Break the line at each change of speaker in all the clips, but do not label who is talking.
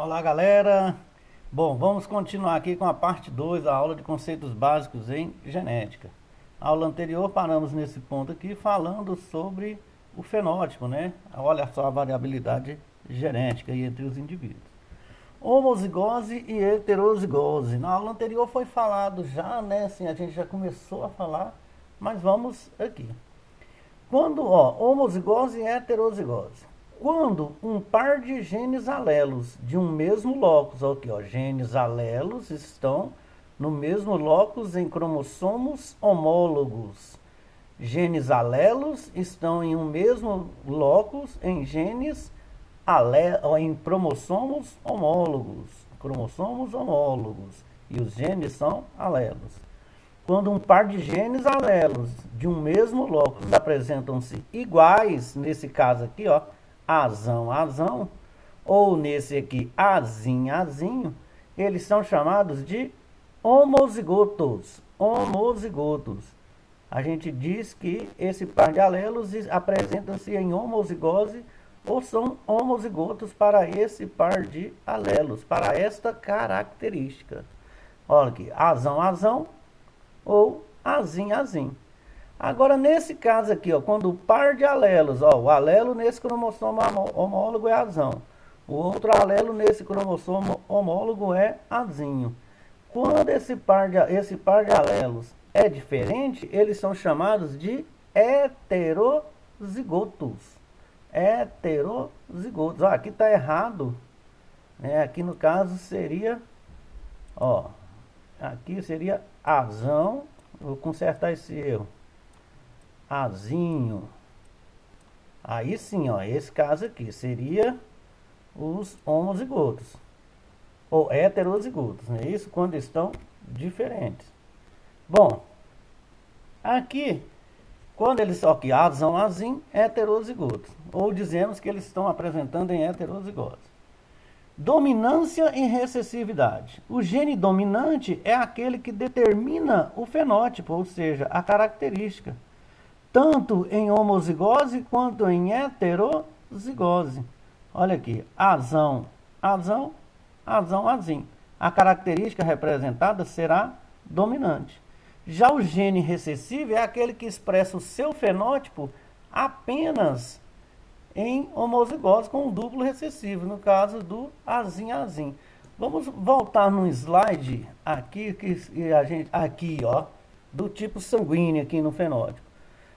Olá, galera. Bom, vamos continuar aqui com a parte 2 da aula de conceitos básicos em genética. Na aula anterior paramos nesse ponto aqui falando sobre o fenótipo, né? Olha só a variabilidade genética aí entre os indivíduos. Homozigose e heterozigose. Na aula anterior foi falado já, né? Assim, a gente já começou a falar, mas vamos aqui. Homozigose e heterozigose. Quando um par de genes alelos de um mesmo locus, aqui, genes alelos estão no mesmo locus em cromossomos homólogos. Genes alelos estão em um mesmo locus em em cromossomos homólogos. Cromossomos homólogos. E os genes são alelos. Quando um par de genes alelos de um mesmo locus apresentam-se iguais, nesse caso aqui, azão, azão, ou nesse aqui, azinho, azinho, eles são chamados de homozigotos. Homozigotos. A gente diz que esse par de alelos apresentam-se em homozigose ou são homozigotos para esse par de alelos, para esta característica. Olha aqui, azão, azão, ou azinho, azinho. Agora, nesse caso aqui, quando o par de alelos, o alelo nesse cromossomo homólogo é azão, o outro alelo nesse cromossomo homólogo é azinho. Quando esse par de alelos é diferente, eles são chamados de heterozigotos. Heterozigotos. Aqui está errado, né? Aqui no caso seria, aqui seria azão. Vou consertar esse erro. Azinho. Aí sim, esse caso aqui seria os homozigotos ou heterozigotos, não é isso? Quando estão diferentes. Bom, aqui quando eles só que azão, azinho, heterozigotos, ou dizemos que eles estão apresentando em heterozigose. Dominância e recessividade. O gene dominante é aquele que determina o fenótipo, ou seja, a característica, tanto em homozigose quanto em heterozigose. Olha aqui, azão, azão, azão, azinho. A característica representada será dominante. Já o gene recessivo é aquele que expressa o seu fenótipo apenas em homozigose com um duplo recessivo, no caso do azinho, azinho. Vamos voltar no slide aqui, do tipo sanguíneo aqui no fenótipo.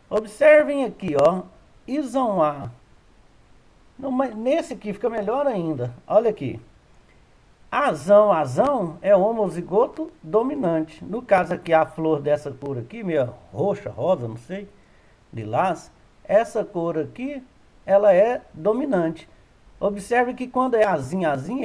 Observem aqui, Ison A. Nesse aqui fica melhor ainda. Olha aqui. Azão, azão é homozigoto dominante. No caso aqui, a flor dessa cor aqui, meio roxa, rosa, não sei, lilás, essa cor aqui, ela é dominante. Observe que quando é azinho, azinho,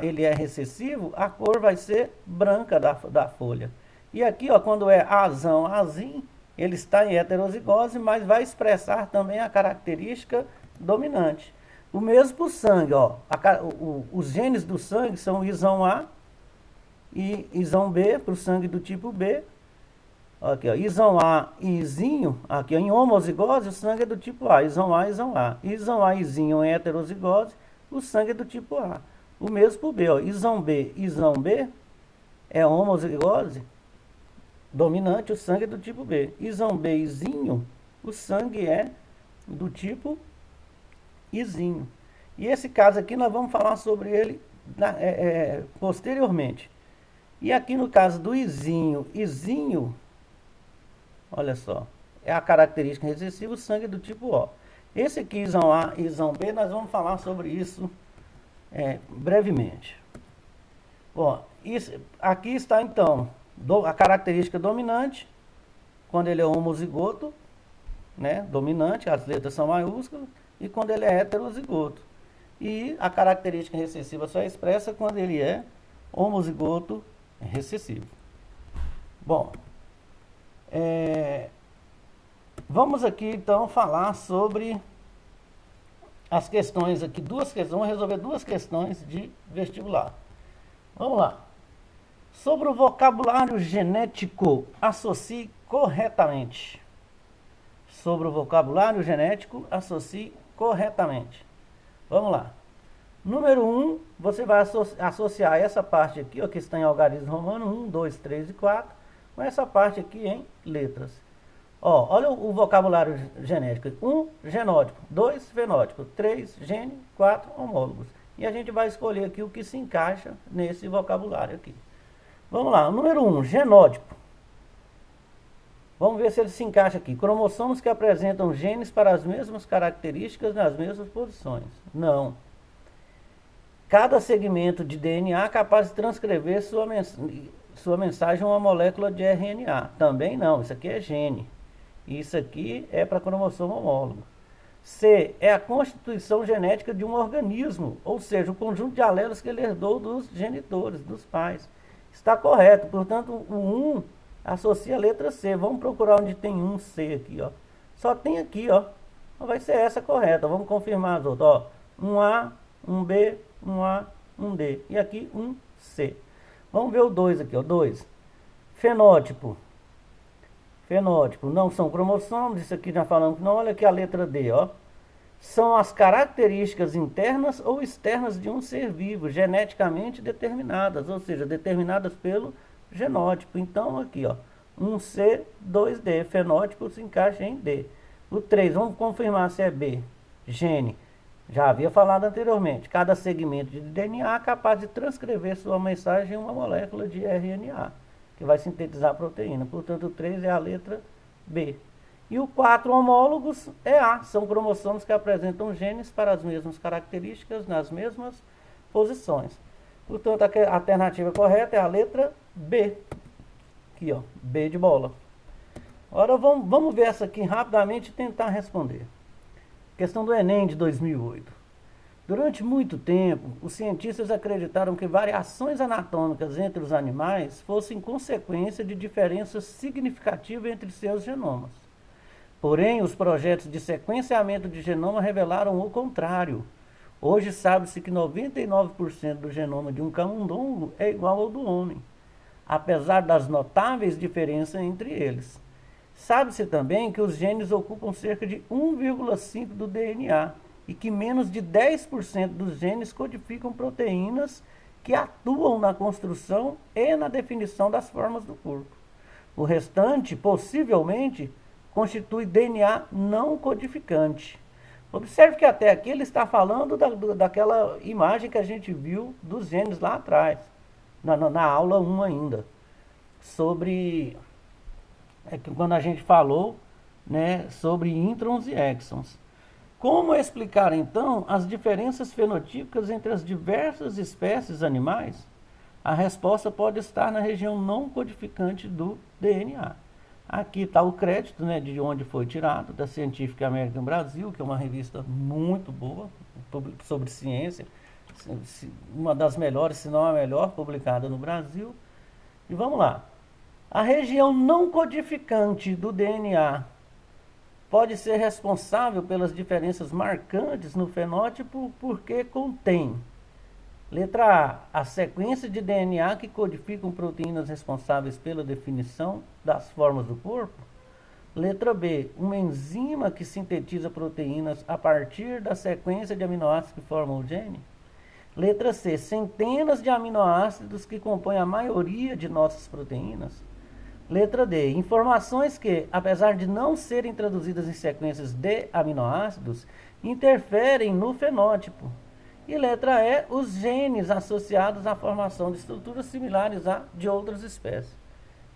ele é recessivo, a cor vai ser branca da folha. E aqui, quando é azão, azinho, ele está em heterozigose, mas vai expressar também a característica dominante. O mesmo para o sangue, os genes do sangue são Ison A e Ison B, para o sangue do tipo B. Aqui, Ison A e Izinho, aqui em homozigose, o sangue é do tipo A, Ison A, Ison A. Ison A e Izinho em heterozigose, o sangue é do tipo A. O mesmo para o B, Ison B, Ison B é homozigose dominante, o sangue é do tipo B. Ison B, Izinho, o sangue é do tipo Izinho. E esse caso aqui nós vamos falar sobre ele posteriormente. E aqui no caso do Izinho, Izinho, olha só, é a característica recessiva, o sangue é do tipo O. Esse aqui, Ison A e Ison B, nós vamos falar sobre isso brevemente. Bom, aqui está então a característica dominante, quando ele é homozigoto, né, dominante, as letras são maiúsculas, e quando ele é heterozigoto. E a característica recessiva só é expressa quando ele é homozigoto recessivo. Bom, vamos aqui então falar sobre as questões aqui, vamos resolver duas questões de vestibular. Vamos lá. Sobre o vocabulário genético, associe corretamente. Sobre o vocabulário genético, associe corretamente. Vamos lá. Número 1, você vai associar essa parte aqui, ó, que está em algarismo romano, 1, 2, 3 e 4, com essa parte aqui em letras. Ó, olha o vocabulário genético. 1, genótipo. 2, fenótipo. 3, gene. 4, homólogos. E a gente vai escolher aqui o que se encaixa nesse vocabulário aqui. Vamos lá, número 1, genótipo. Vamos ver se ele se encaixa aqui. Cromossomos que apresentam genes para as mesmas características nas mesmas posições. Não. Cada segmento de DNA é capaz de transcrever sua mensagem a uma molécula de RNA. Também não, isso aqui é gene. Isso aqui é para cromossomo homólogo. C é a constituição genética de um organismo, ou seja, o conjunto de alelos que ele herdou dos genitores, dos pais. Está correto, portanto, o 1 associa a letra C. Vamos procurar onde tem um C aqui, ó. Só tem aqui, ó. Vai ser essa correta. Vamos confirmar as outras, ó. Um A, um B, um A, um D. E aqui um C. Vamos ver o 2 aqui, ó. 2. Fenótipo. Fenótipo. Não são cromossomos. Isso aqui já falamos que não. Olha aqui a letra D, ó. São as características internas ou externas de um ser vivo, geneticamente determinadas, ou seja, determinadas pelo genótipo. Então, aqui, ó, 1C, 2D, fenótipo se encaixa em D. O 3, vamos confirmar se é B, gene. Já havia falado anteriormente, cada segmento de DNA é capaz de transcrever sua mensagem em uma molécula de RNA, que vai sintetizar a proteína. Portanto, o 3 é a letra B. E o 4, homólogos, é A. São cromossomos que apresentam genes para as mesmas características nas mesmas posições. Portanto, a alternativa correta é a letra B. Aqui, ó, B de bola. Agora vamos ver essa aqui rapidamente e tentar responder. Questão do Enem de 2008. Durante muito tempo, os cientistas acreditaram que variações anatômicas entre os animais fossem consequência de diferenças significativas entre seus genomas. Porém, os projetos de sequenciamento de genoma revelaram o contrário. Hoje sabe-se que 99% do genoma de um camundongo é igual ao do homem, apesar das notáveis diferenças entre eles. Sabe-se também que os genes ocupam cerca de 1,5% do DNA e que menos de 10% dos genes codificam proteínas que atuam na construção e na definição das formas do corpo. O restante, possivelmente, constitui DNA não codificante. Observe que até aqui ele está falando daquela imagem que a gente viu dos genes lá atrás, na aula 1 ainda, sobre quando a gente falou, né, sobre introns e exons. Como explicar então as diferenças fenotípicas entre as diversas espécies animais? A resposta pode estar na região não codificante do DNA. Aqui está o crédito, né, de onde foi tirado, da Scientific American Brasil, que é uma revista muito boa sobre ciência, uma das melhores, se não a melhor, publicada no Brasil. E vamos lá. A região não codificante do DNA pode ser responsável pelas diferenças marcantes no fenótipo porque contém: letra A, a sequência de DNA que codificam proteínas responsáveis pela definição das formas do corpo. Letra B, uma enzima que sintetiza proteínas a partir da sequência de aminoácidos que formam o gene. Letra C, centenas de aminoácidos que compõem a maioria de nossas proteínas. Letra D, informações que, apesar de não serem traduzidas em sequências de aminoácidos, interferem no fenótipo. E letra E, os genes associados à formação de estruturas similares a de outras espécies.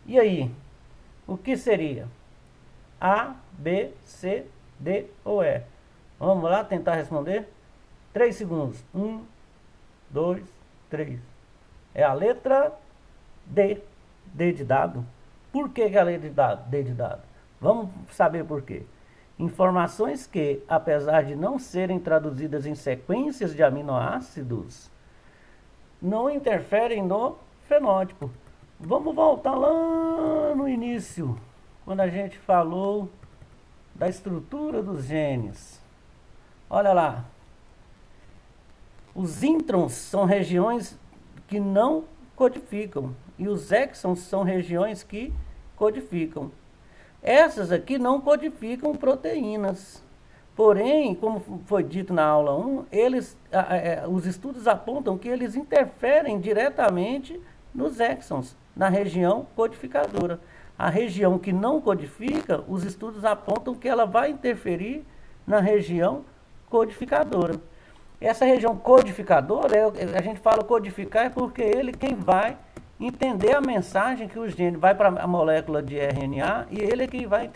E aí, o que seria? A, B, C, D ou E? Vamos lá tentar responder? 3 segundos. 1, 2, 3. É a letra D. D de dado. Por que é a letra D de dado? Vamos saber por quê. Informações que, apesar de não serem traduzidas em sequências de aminoácidos, não interferem no fenótipo. Vamos voltar lá no início, quando a gente falou da estrutura dos genes. Olha lá. Os introns são regiões que não codificam e os exons são regiões que codificam. Essas aqui não codificam proteínas, Porém, como foi dito na aula 1, os estudos apontam que eles interferem diretamente nos exons, na região codificadora. A região que não codifica, os estudos apontam que ela vai interferir na região codificadora. Essa região codificadora, a gente fala codificar, é porque ele quem vai entender a mensagem que o gene vai para a molécula de RNA e ele é quem vai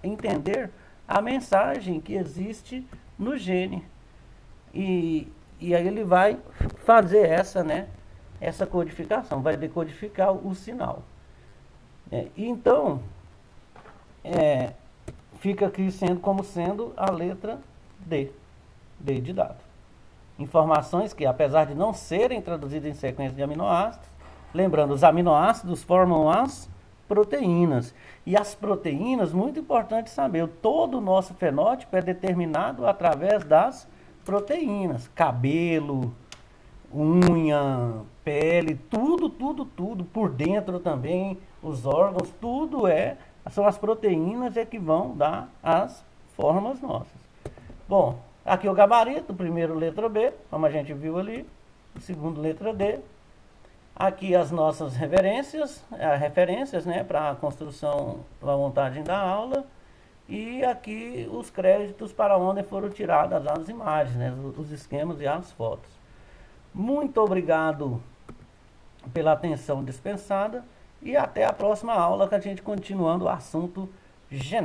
entender a mensagem que existe no gene. E aí ele vai fazer essa codificação, vai decodificar o sinal. Então, fica aqui como sendo a letra D de dado. Informações que, apesar de não serem traduzidas em sequência de aminoácidos, lembrando, os aminoácidos formam as proteínas. E as proteínas, muito importante saber, todo o nosso fenótipo é determinado através das proteínas. Cabelo, unha, pele, tudo, por dentro também, os órgãos, são as proteínas que vão dar as formas nossas. Bom, aqui o gabarito, o primeiro letra B, como a gente viu ali, o segundo letra D. Aqui as nossas referências para a construção, a montagem da aula. E aqui os créditos para onde foram tiradas as imagens, os esquemas e as fotos. Muito obrigado pela atenção dispensada e até a próxima aula, que a gente continuando o assunto genérico.